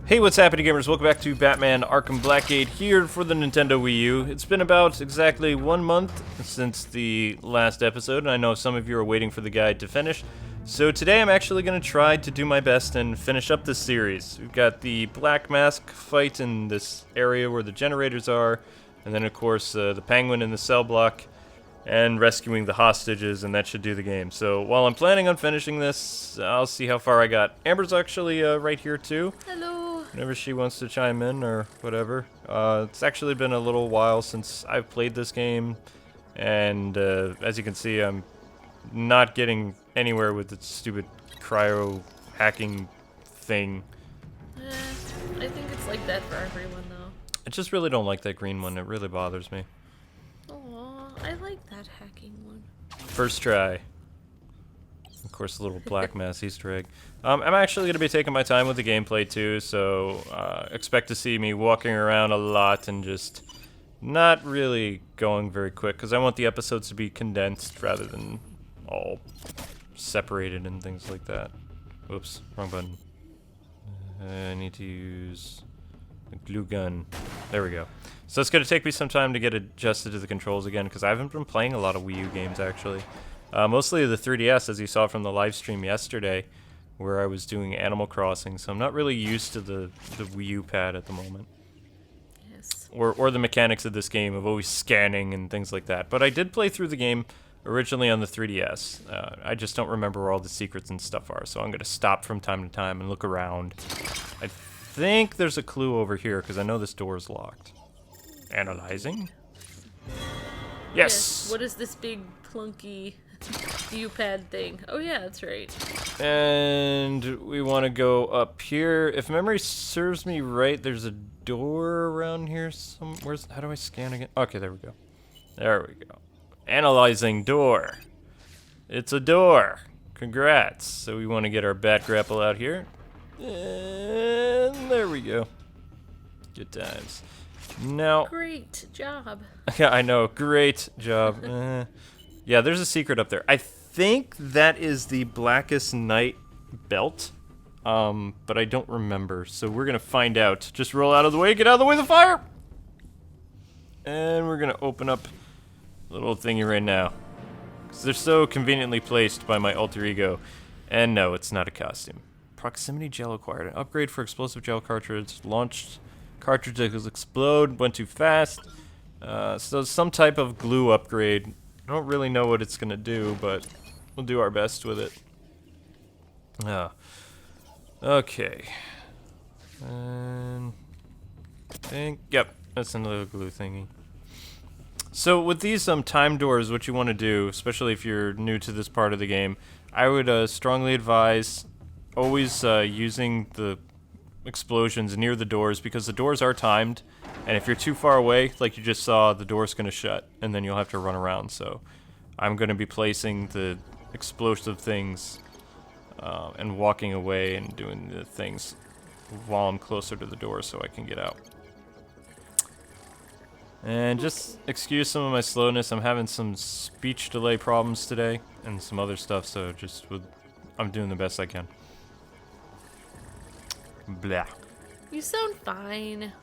Hey, what's happening, gamers? Welcome back to Batman Arkham Blackgate here for the Nintendo Wii U. It's been about exactly 1 month since the last episode, and I know some of you are waiting for the guide to finish. So today I'm actually going to try to do my best and finish up this series. We've got the Black Mask fight in this area where the generators are, and then of course the Penguin in the cell block, and rescuing the hostages, and that should do the game. So while I'm planning on finishing this, I'll see how far I got. Amber's actually right here too. Hello. Whenever she wants to chime in or whatever. It's actually been a little while since I've played this game, and as you can see, I'm not getting anywhere with the stupid cryo hacking thing. I think it's like that for everyone, though. I just really don't like that green one. It really bothers me. Aw, I like that hacking one. First try. Of course, a little Black Mass Easter egg. I'm actually going to be taking my time with the gameplay too, so expect to see me walking around a lot and just not really going very quick, because I want the episodes to be condensed rather than all separated and things like that. Oops, wrong button. I need to use the glue gun. There we go. So it's going to take me some time to get adjusted to the controls again, because I haven't been playing a lot of Wii U games actually. Mostly the 3DS, as you saw from the live stream yesterday, where I was doing Animal Crossing, so I'm not really used to the Wii U pad at the moment. Yes. Or the mechanics of this game of always scanning and things like that. But I did play through the game originally on the 3DS. I just don't remember where all the secrets and stuff are, so I'm going to stop from time to time and look around. I think there's a clue over here, because I know this door is locked. Analyzing? Yes! What is this big, plunky U-pad thing? Oh yeah, that's right. And we want to go up here. If memory serves me right, there's a door around here somewhere. How do I scan again? Okay, there we go. There we go. Analyzing door. It's a door. Congrats. So we want to get our bat grapple out here. And there we go. Good times. Now. Great job. Yeah, I know. Great job. Yeah, there's a secret up there. I think that is the Blackest Night belt, but I don't remember. So we're gonna find out. Just roll out of the way. Get out of the way of the fire. And we're gonna open up a little thingy right now, because they're so conveniently placed by my alter ego. And no, it's not a costume. Proximity gel acquired. An upgrade for explosive gel cartridge. Launched cartridges explode. Went too fast. So some type of glue upgrade. I don't really know what it's gonna do, but we'll do our best with it. Okay. And yep, that's another glue thingy. So with these time doors, what you want to do, especially if you're new to this part of the game, I would strongly advise always using the explosions near the doors, because the doors are timed, and if you're too far away, like you just saw, the door's going to shut, and then you'll have to run around. So I'm going to be placing the explosive things and walking away and doing the things while I'm closer to the door so I can get out. And just excuse some of my slowness. I'm having some speech delay problems today and some other stuff, so I'm doing the best I can. Blah. You sound fine.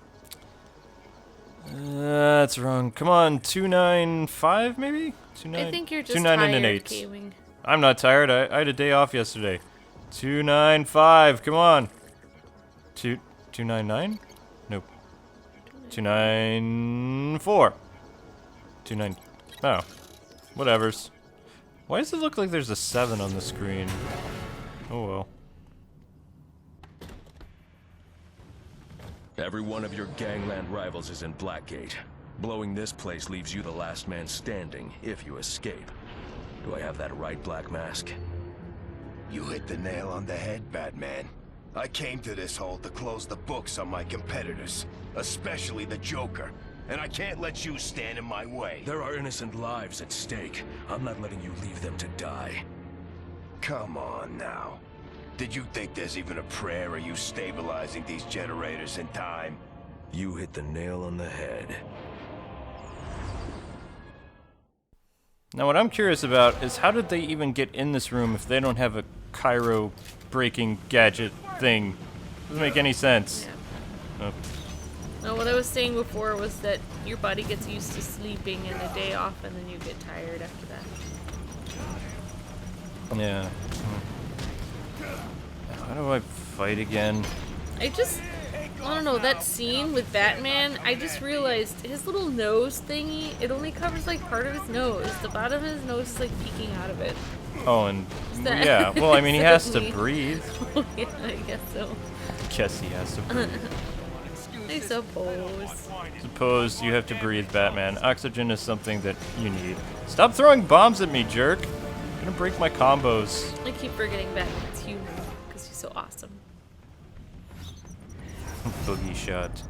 That's wrong. Come on, 295 maybe? I think you're just 29 tired and an 8. gaming. I'm not tired. I had a day off yesterday. 295. Come on. 299? Nope. 294. 29. Oh. Whatevers. Why does it look like there's a 7 on the screen? Oh well. Every one of your gangland rivals is in Blackgate. Blowing this place leaves you the last man standing, if you escape. Do I have that right, Black Mask? You hit the nail on the head, Batman. I came to this hole to close the books on my competitors, especially the Joker, and I can't let you stand in my way. There are innocent lives at stake. I'm not letting you leave them to die. Come on now. Did you think there's even a prayer of you stabilizing these generators in time? You hit the nail on the head. Now what I'm curious about is how did they even get in this room if they don't have a Cairo breaking gadget thing? Doesn't make any sense. Yeah. Oh. No, what I was saying before was that your body gets used to sleeping and a day off, and then you get tired after that. Yeah. How do I fight again? I don't know, that scene with Batman, I just realized his little nose thingy, it only covers like part of his nose. The bottom of his nose is like peeking out of it. Oh, and that- yeah. Well, I mean, he has to Suddenly. breathe. Yeah, I guess so. Guess he has to breathe. I suppose. Suppose you have to breathe, Batman. Oxygen is something that you need. Stop throwing bombs at me, jerk. You're gonna break my combos. I keep forgetting Batman's human because he's so awesome. Boogie shot.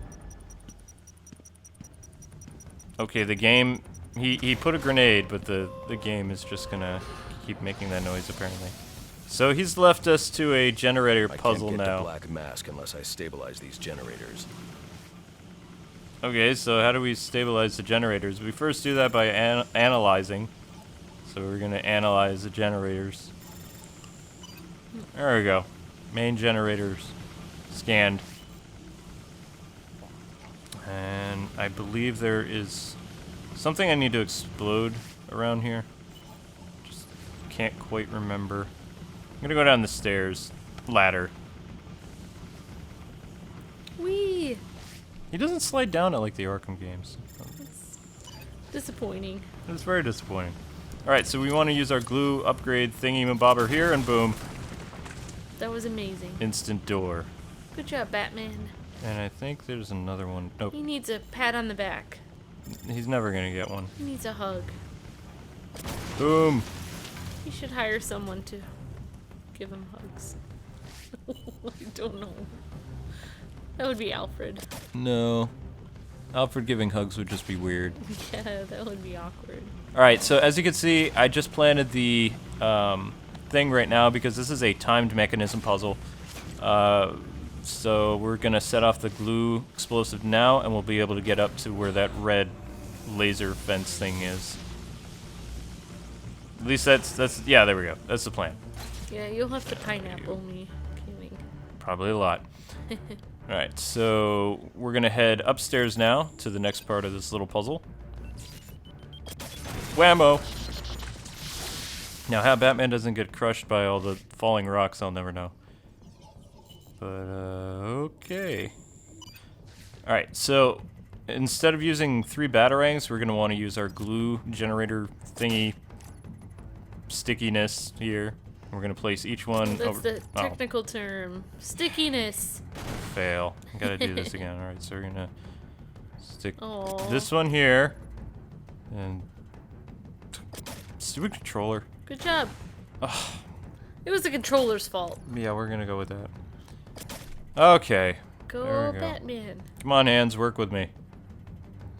Okay, the game, he put a grenade, but the game is just gonna keep making that noise apparently. So he's left us to a generator puzzle I can't get now. the black mask unless I stabilize these generators. Okay, so how do we stabilize the generators? We first do that by analyzing. So we're gonna analyze the generators. There we go. Main generators scanned. And I believe there is something I need to explode around here. Just can't quite remember. I'm gonna go down the stairs. Ladder. Whee! He doesn't slide down it like the Arkham games. Disappointing. It's very disappointing. Alright, so we want to use our glue upgrade thingy-mabobber here, and boom. That was amazing. Instant door. Good job, Batman. And I think there's another one. Nope. He needs a pat on the back. He's never gonna get one. He needs a hug. Boom. You should hire someone to give him hugs. I don't know. That would be Alfred. No. Alfred giving hugs would just be weird. Yeah, that would be awkward. Alright, so as you can see, I just planted the thing right now because this is a timed mechanism puzzle. So we're gonna set off the glue explosive now, and we'll be able to get up to where that red laser fence thing is. At least that's yeah, there we go. That's the plan. Yeah, you'll have to pineapple me. Kidding. Probably a lot. Alright, so we're gonna head upstairs now to the next part of this little puzzle. Whammo! Now how Batman doesn't get crushed by all the falling rocks, I'll never know. But, okay. Alright, so instead of using 3 batarangs, we're gonna want to use our glue generator thingy stickiness here. We're gonna place each one That's over. the technical term. Stickiness. Fail. I gotta do this again. Alright, so we're gonna stick Aw. this one here. And. Stupid controller. Good job. Ugh. It was the controller's fault. Yeah, we're gonna go with that. Okay. There Go we go. Batman. Come on, hands, work with me.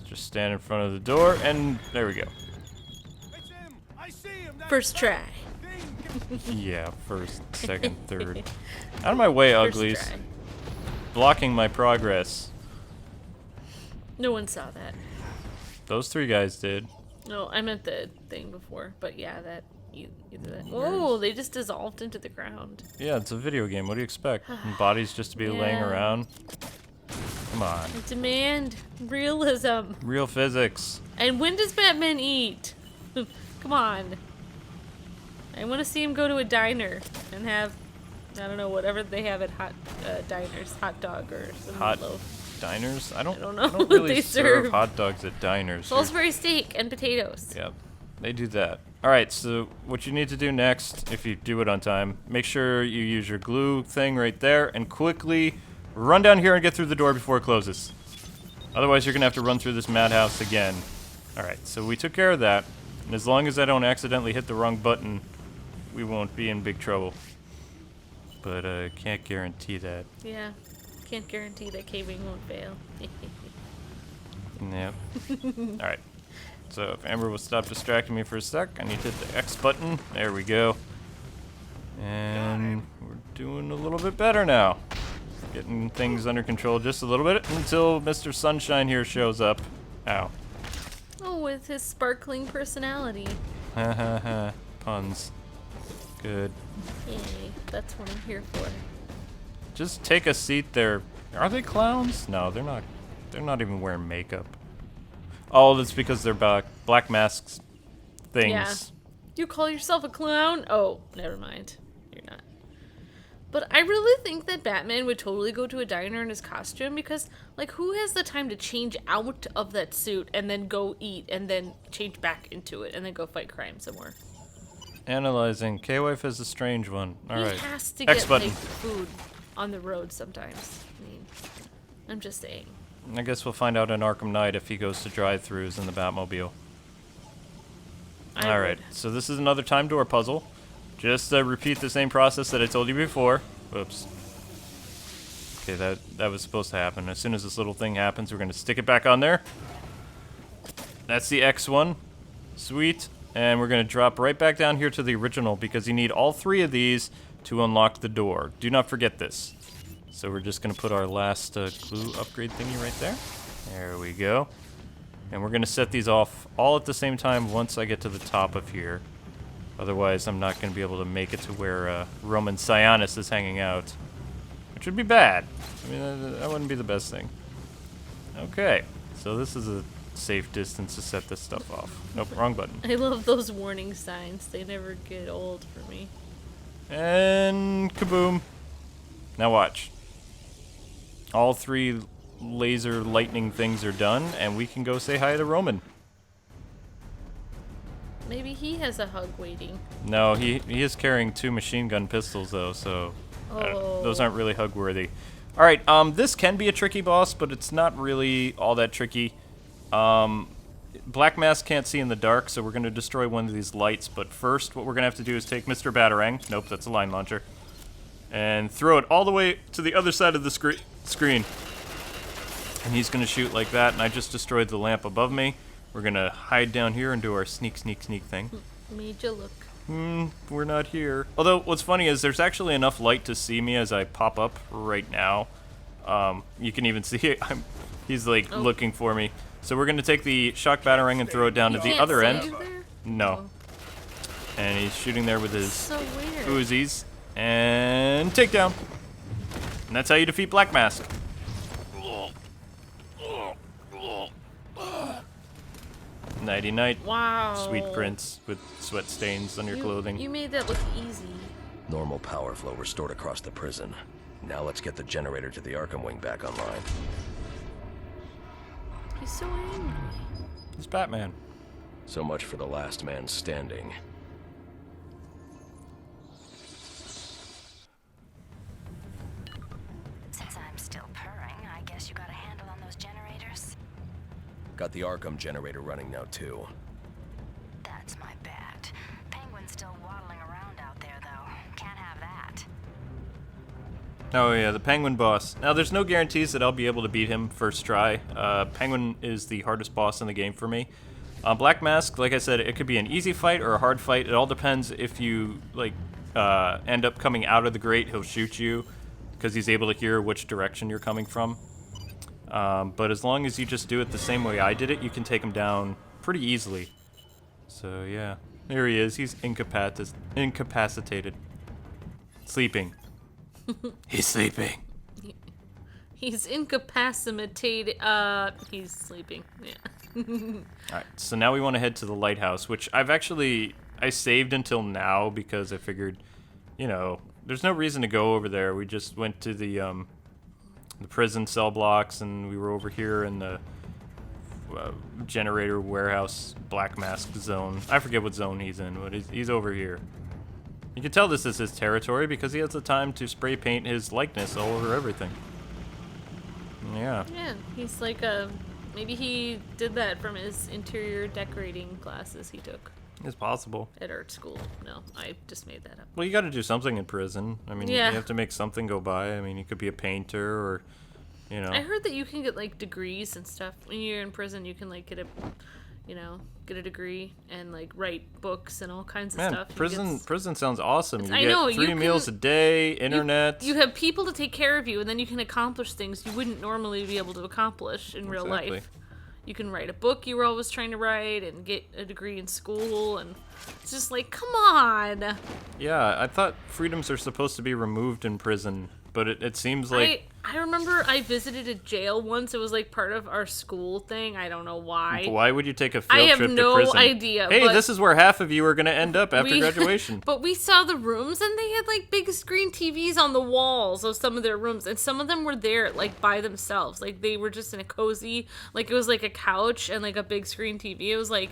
Just stand in front of the door, and there we go. First try. Yeah, first, second, third. Out of my way, First uglies. try. Blocking my progress. No one saw that. Those 3 guys did. No, I meant the thing before, but yeah, that you did that. Oh, they just dissolved into the ground. Yeah, it's a video game. What do you expect? Bodies just to be laying Yeah. around? Come on. I demand realism. Real physics. And when does Batman eat? Come on. I want to see him go to a diner and have, I don't know, whatever they have at hot diners, hot dog or some Hot loaf. diners? I don't know what really they serve serve. hot dogs at diners. Salisbury steak and potatoes. Yep, they do that. Alright, so what you need to do next, if you do it on time, make sure you use your glue thing right there and quickly run down here and get through the door before it closes. Otherwise, you're going to have to run through this madhouse again. Alright, so we took care of that. And as long as I don't accidentally hit the wrong button, we won't be in big trouble. But I can't guarantee that. Yeah. Can't guarantee that caving won't fail. Yep. Alright. So if Amber will stop distracting me for a sec, I need to hit the X button. There we go. And we're doing a little bit better now. Getting things under control just a little bit until Mr. Sunshine here shows up. Ow. Oh, with his sparkling personality. Ha ha ha. Puns. Good. Yay, that's what I'm here for. Just take a seat there, Are they clowns? No, they're not. They're not even wearing makeup. Oh, that's because they're black masks things. Yeah. You call yourself a clown? Oh, never mind. You're not. But I really think that Batman would totally go to a diner in his costume because, like, who has the time to change out of that suit and then go eat and then change back into it and then go fight crime somewhere? Analyzing. K-Wife is a strange one. All right. He has to X get, button. like, food on the road sometimes. I mean, I'm just saying. I guess we'll find out in Arkham Knight if he goes to drive-thrus in the Batmobile. All right. So this is another time door puzzle. Just repeat the same process that I told you before. Whoops. Okay, that was supposed to happen. As soon as this little thing happens, we're going to stick it back on there. That's the X one. Sweet. And we're going to drop right back down here to the original because you need all 3 of these to unlock the door. Do not forget this. So we're just going to put our last clue upgrade thingy right there. There we go. And we're going to set these off all at the same time once I get to the top of here. Otherwise, I'm not going to be able to make it to where Roman Sionis is hanging out. Which would be bad. I mean, that wouldn't be the best thing. Okay. So this is a safe distance to set this stuff off. Nope, wrong button. I love those warning signs. They never get old for me. And kaboom. Now watch. All 3 laser lightning things are done, and we can go say hi to Roman. Maybe he has a hug waiting. No, he is carrying 2 machine gun pistols, though, so those aren't really hug worthy. All right, this can be a tricky boss, but it's not really all that tricky. Black Mask can't see in the dark, so we're going to destroy one of these lights. But first, what we're going to have to do is take Mr. Batarang. Nope, that's a line launcher. And throw it all the way to the other side of the screen. And he's going to shoot like that, and I just destroyed the lamp above me. We're going to hide down here and do our sneak thing. Made you look. We're not here. Although, what's funny is there's actually enough light to see me as I pop up right now. You can even see it. He's, like, looking for me. So we're going to take the shock batarang and throw it down to the other end. No. And he's shooting there with his Uzis. And takedown. And that's how you defeat Black Mask. Nighty night. Wow. Sweet prince with sweat stains on your clothing. You made that look easy. Normal power flow restored across the prison. Now let's get the generator to the Arkham wing back online. He's so angry. It's Batman. So much for the last man standing. Since I'm still purring, I guess you got a handle on those generators? Got the Arkham generator running now, too. That's my bad. Penguin's still waddling around out there, though. Can't have that. Oh yeah, the Penguin boss. Now there's no guarantees that I'll be able to beat him first try. Penguin is the hardest boss in the game for me. Black Mask, like I said, it could be an easy fight or a hard fight. It all depends if you end up coming out of the grate, he'll shoot you because he's able to hear which direction you're coming from. But as long as you just do it the same way I did it, you can take him down pretty easily. So yeah, there he is. He's incapacitated. Sleeping. He's sleeping. He's incapacitated. He's sleeping. Yeah. Alright, so now we want to head to the lighthouse, which I saved until now because I figured, there's no reason to go over there. We just went to the prison cell blocks, and we were over here in the generator warehouse Black Mask zone. I forget what zone he's in, but he's over here. You can tell this is his territory because he has the time to spray paint his likeness all over everything. Yeah. Yeah, he's like maybe he did that from his interior decorating classes he took. It's possible. At art school. No, I just made that up. Well, you got to do something in prison. I mean, yeah. You have to make something go by. I mean, you could be a painter or, I heard that you can get, degrees and stuff. When you're in prison, you can, get a degree and, write books and all kinds of stuff. Prison sounds awesome. You I get know, 3 meals a day, internet. You have people to take care of you, and then you can accomplish things you wouldn't normally be able to accomplish in real life. You can write a book you were always trying to write and get a degree in school, and it's just come on. Yeah, I thought freedoms are supposed to be removed in prison, but it seems like... I remember I visited a jail once. It was like part of our school thing. I don't know why. Why would you take a I field have trip no to prison? idea, Hey, but this is where half of you are going to end up after graduation. But we saw the rooms, and they had like big screen TVs on the walls of some of their rooms, and some of them were there like by themselves. Like they were just in a cozy, like it was like a couch and like a big screen TV. It was like,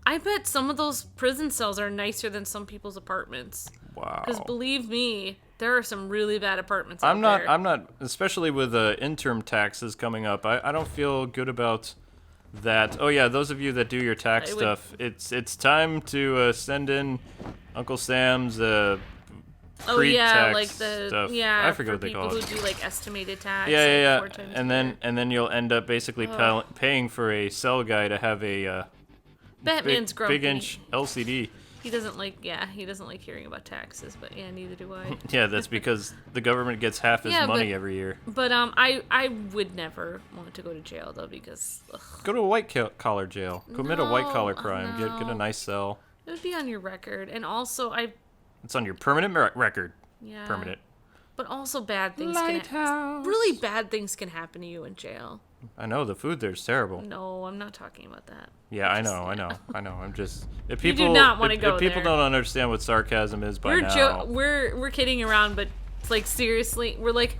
I bet some of those prison cells are nicer than some people's apartments. Wow. Because believe me, there are some really bad apartments I'm out there. not, especially with interim taxes coming up, I don't feel good about that. Oh yeah, those of you that do your tax stuff, it's time to send in Uncle Sam's pre-tax like the stuff. yeah, I forget what they call people it. who do like estimated tax. Yeah. 4 times And a year. then you'll end up basically paying for a cell guy to have a Batman's grumpy. big inch LCD. He doesn't like hearing about taxes, but yeah, neither do I. Yeah, that's because the government gets half his money every year. But I would never want to go to jail though, because Go to a white collar jail. Commit a white collar No, crime. no. Get a nice cell. it would be on your record, and also It's on your permanent record. yeah, Permanent. But also bad things Lighthouse. really bad things can happen to you in jail. I know the food there's terrible. No, I'm not talking about that. Yeah, I know. I'm just if You do people not wanna go if people there. don't understand what sarcasm is by now. We're kidding around, but it's like seriously, we're like,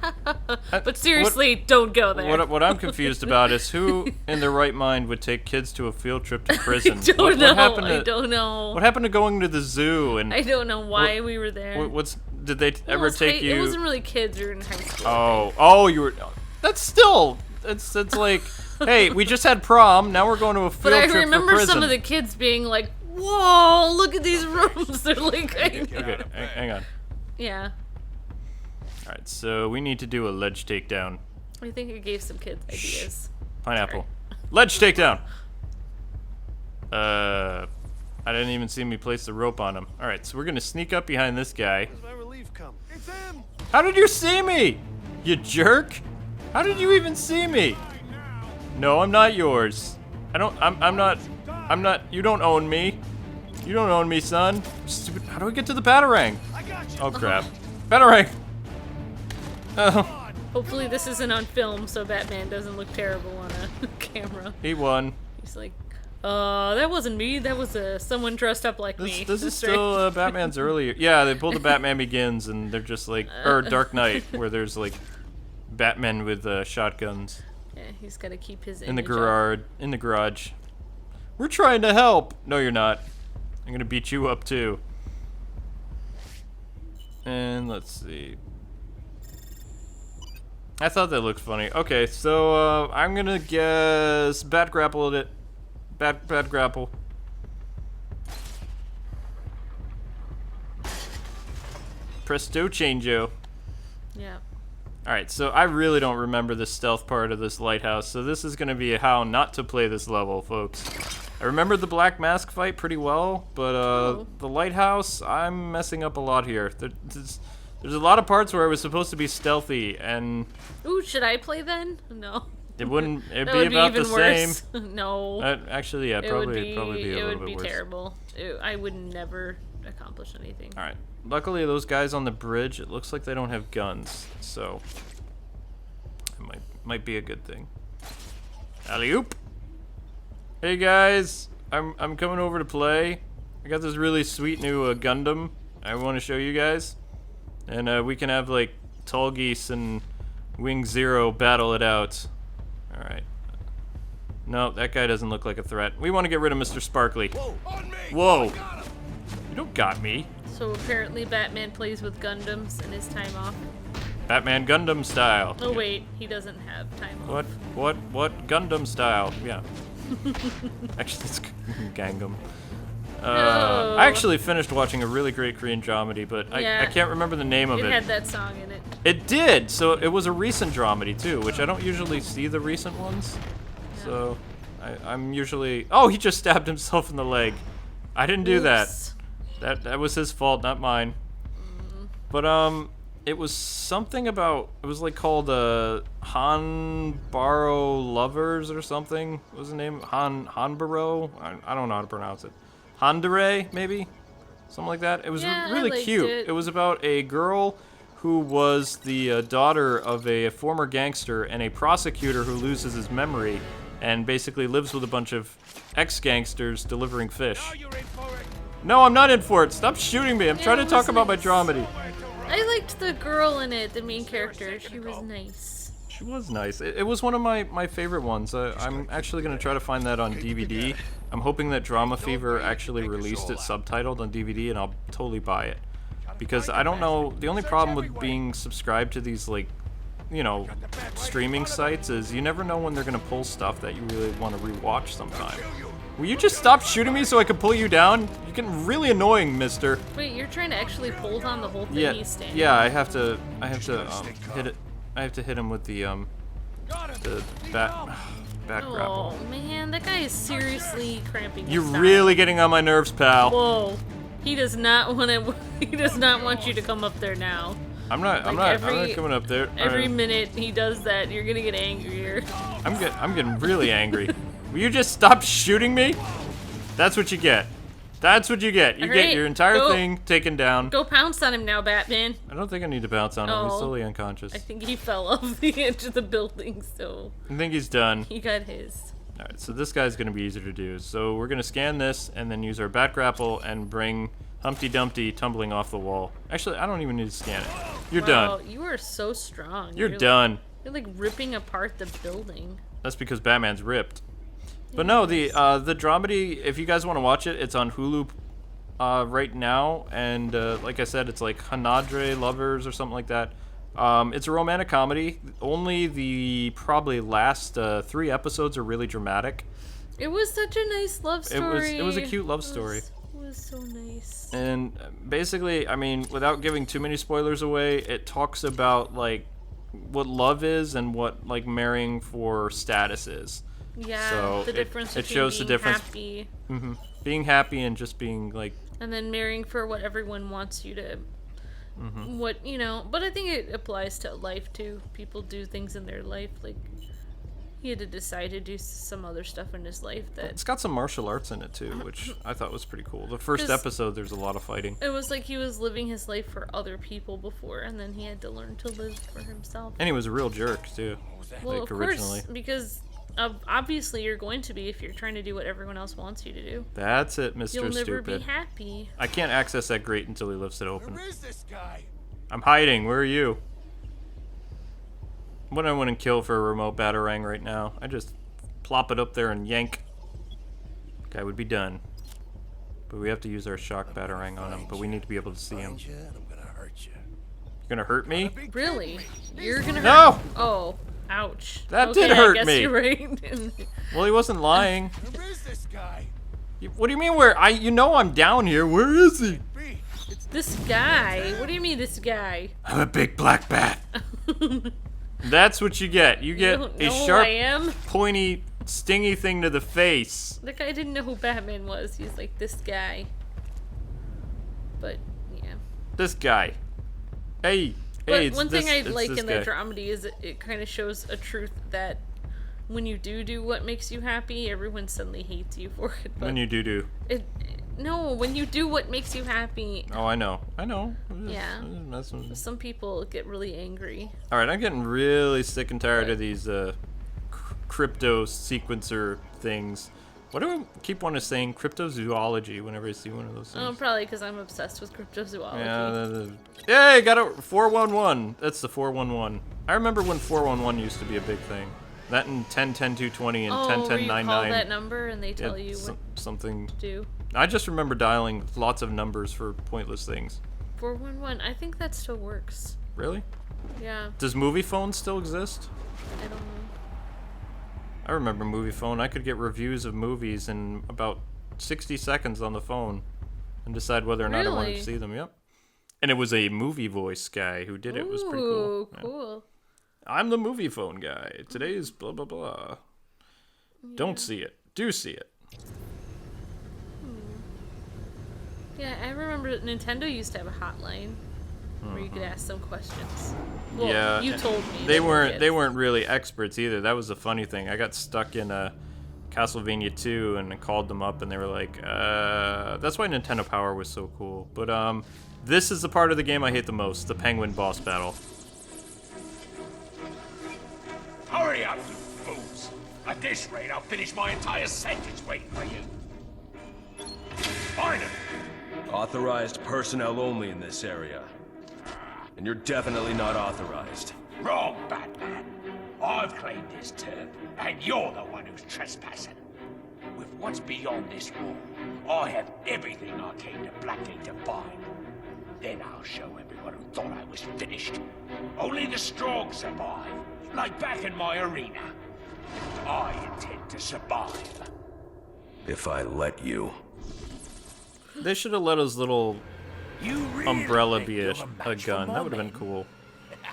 but seriously, don't go there. What I'm confused about is who in their right mind would take kids to a field trip to prison? I don't know. I don't know. What happened to going to the zoo and I don't know why we were there. did they ever take you? It wasn't really kids. We were in high school. You were. That's still. It's like, hey, we just had prom. Now we're going to a field But I trip for remember prison. some of the kids being like, "Whoa, look at these rooms." They're like, Okay, hang on. yeah. All right, so we need to do a ledge takedown. I think it gave some kids ideas. Pineapple. Ledge takedown. I didn't even see me place the rope on him. All right, so we're gonna sneak up behind this guy. Where's my relief come? It's him! How did you see me? You jerk! How did you even see me? No, I'm not yours. I'm not. You don't own me. You don't own me, son. Stupid. How do we get to the Batarang? I got you! Oh crap. Batarang. Oh, Hopefully this isn't on film, so Batman doesn't look terrible on a camera. he won. He's like, that wasn't me. That was someone dressed up like me. This is That's still Batman's earlier. Yeah, they pulled the Batman Begins, and they're just like, or Dark Knight, where there's like Batmen with shotguns Yeah, he's got to keep his in the image up. garage. In the garage. We're trying to help. No, you're not. I'm gonna beat you up too. And let's see. I thought that looked funny. Okay, so I'm gonna guess Bat grappled it. Bat grapple. Presto changeo. Yeah. Alright, so I really don't remember the stealth part of this lighthouse, so this is going to be how not to play this level, folks. I remember the Black Mask fight pretty well, but the lighthouse, I'm messing up a lot here. There's a lot of parts where it was supposed to be stealthy, and Ooh, should I play then? No. it'd That be would about be the even same. worse. No. Actually, yeah, It probably would be a little bit worse. terrible. I would never accomplish anything. Alright, luckily those guys on the bridge, it looks like they don't have guns, so it might be a good thing. Alley-oop! Hey guys, I'm coming over to play. I got this really sweet new Gundam I want to show you guys. And we can have like Tall Geese and Wing Zero battle it out. Alright. No, that guy doesn't look like a threat. We want to get rid of Mr. Sparkly. Whoa! On me! Whoa! I got him! You don't got me. So apparently Batman plays with Gundams in his time off. Batman Gundam style. Oh wait, he doesn't have time off. What Gundam style? Yeah. Actually, it's Gangnam. No. I actually finished watching a really great Korean dramedy, but Yeah. I can't remember the name of It it. had that song in it. It did. So it was a recent dramedy too, which I don't usually see the recent ones. So I'm usually. Oh, he just stabbed himself in the leg. I didn't do that. Oops. That was his fault, not mine. But it was something about. It was like called Hanbaro Lovers or something. What was the name? Hanbaro? I don't know how to pronounce it. Handere, maybe? Something like that. It was Yeah, I really liked cute. it. It was about a girl who was the daughter of a former gangster and a prosecutor who loses his memory and basically lives with a bunch of ex-gangsters delivering fish. No, I'm not in for it. Stop shooting me. I'm trying to talk about my dramedy. I liked the girl in it, the main character. She was nice. She was nice. It was one of my favorite ones. I'm actually going to try to find that on DVD. I'm hoping that Drama Fever actually released it subtitled on DVD, and I'll totally buy it. Because I don't know, the only problem with being subscribed to these, like, you know, streaming sites is you never know when they're going to pull stuff that you really want to rewatch sometime. Will you just stop shooting me so I can pull you down? You're getting really annoying, mister. Wait, you're trying to actually pull down the whole thing Yeah, he's standing? yeah, I have to hit it. I have to hit him with the bat grapple. Oh man, that guy is seriously cramping. You're his style. really getting on my nerves, pal. Whoa, he does not want to. He does not want you to come up there now. I'm not coming up there. Every minute he does that, you're gonna get angrier. I'm getting really angry. Will you just stop shooting me? That's what you get. That's what you get. You get Alright, your entire go. thing taken down. Go pounce on him now, Batman. I don't think I need to bounce on him. He's Oh. totally unconscious. I think he fell off the edge of the building, so I think he's done. he got his. Alright, so this guy's going to be easier to do. So we're going to scan this and then use our bat grapple and bring Humpty Dumpty tumbling off the wall. Actually, I don't even need to scan it. You're Wow, done. you are so strong. You're done. You're like ripping apart the building. That's because Batman's ripped. But no, the dramedy, if you guys want to watch it, it's on Hulu right now. And like I said, it's like Hanadre Lovers or something like that. It's a romantic comedy. Only the probably last 3 episodes are really dramatic. It was such a nice love story. It was a cute love story. It was so nice. And basically, I mean, without giving too many spoilers away, it talks about like what love is and what like marrying for status is. Yeah, So the difference it between shows being the difference. happy Being happy and just being like, and then marrying for what everyone wants you to. What, you know, but I think it applies to life too. People do things in their life, like he had to decide to do some other stuff in his life that it's got some martial arts in it too, which I thought was pretty cool. The first 'Cause- episode, there's a lot of fighting. it was like he was living his life for other people before, and then he had to learn to live for himself. And he was a real jerk too. Well, like of originally. course, because obviously you're going to be if you're trying to do what everyone else wants you to do. That's it, Mr. You'll never Stupid. be happy. I can't access that grate until he lifts it open. Where is this guy? I'm hiding. Where are you? What I want to kill for a remote batarang right now? I just plop it up there and yank. Guy would be done. But we have to use our shock batarang on him. But we need to be able to see him. Yeah, I'm gonna hurt you. You're gonna hurt me? Really? You're gonna hurt? No! Oh, ouch. That Okay, did hurt I guess me. You're right. Well, he wasn't lying. Where is this guy? What do you mean where? You know I'm down here. Where is he? B, it's This guy. What do you mean, this guy? I'm a big black bat. That's what you get. You get don't a know who sharp, I am. pointy, stingy thing to the face. The guy didn't know who Batman was. He's like, this guy. But, yeah. This guy. Hey. But Hey, it's one thing this- I it's like this in that guy. dramedy is it kind of shows a truth that when you do what makes you happy, everyone suddenly hates you for it. But When you do. no, when you do what makes you happy, Oh, I know. I'm just Yeah. messing with you. some people get really angry. Alright, I'm getting really sick and tired of these crypto sequencer things. What do I keep wanting to saying? Cryptozoology whenever I see one of those things. Oh, probably because I'm obsessed with cryptozoology. Yeah, Yay, got a 411. That's the 411. I remember when 411 used to be a big thing. That and 10-10-220 and Oh, 10-10-99. where you call that number and they tell Yeah, you what something. to do. I just remember dialing lots of numbers for pointless things. 411. I think that still works. Really? Yeah, Does movie phone still exist? I don't know. I remember movie phone. I could get reviews of movies in about 60 seconds on the phone and decide whether or not I wanted to Really? see them. Yep. And it was a movie voice guy who did it. It was pretty cool. Ooh, Yeah. cool. I'm the movie phone guy. Today's blah blah blah. Don't see it. Do see it. Yeah, I remember Nintendo used to have a hotline where you could ask them questions. Well, Yeah, you told me. They were weren't. They kids. weren't really experts either. That was the funny thing. I got stuck in a Castlevania 2, and I called them up, and they were like, that's why Nintendo Power was so cool. But this is the part of the game I hate the most, the penguin boss battle. Hurry up, you fools! At this rate, I'll finish my entire sentence waiting for you. Find him! Authorized personnel only in this area. And you're definitely not authorized. Wrong, Batman. I've claimed this turf, and you're the one who's trespassing. With what's beyond this wall, I have everything I came to Blackgate to find. Then I'll show everyone who thought I was finished. Only the strong survive, like back in my arena. I intend to survive. If I let you. They should have let his little You really umbrella think be you're a match for gun. my That would have been men? cool.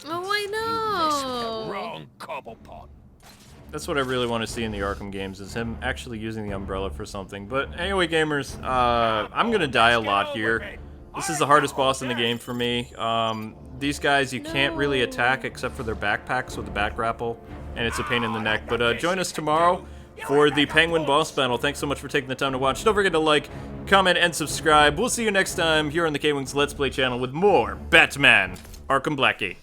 Oh, I You know. the wrong cobblepot. That's what I really want to see in the Arkham games, is him actually using the umbrella for something. But anyway, gamers, I'm going to die a lot here. This is the hardest boss in the game for me. These guys you can't really attack except for their backpacks with the back grapple, and it's a pain in the neck. But join us tomorrow for the Penguin boss battle. Thanks so much for taking the time to watch. Don't forget to like, comment, and subscribe. We'll see you next time here on the K-Wings Let's Play channel with more Batman Arkham Blackgate.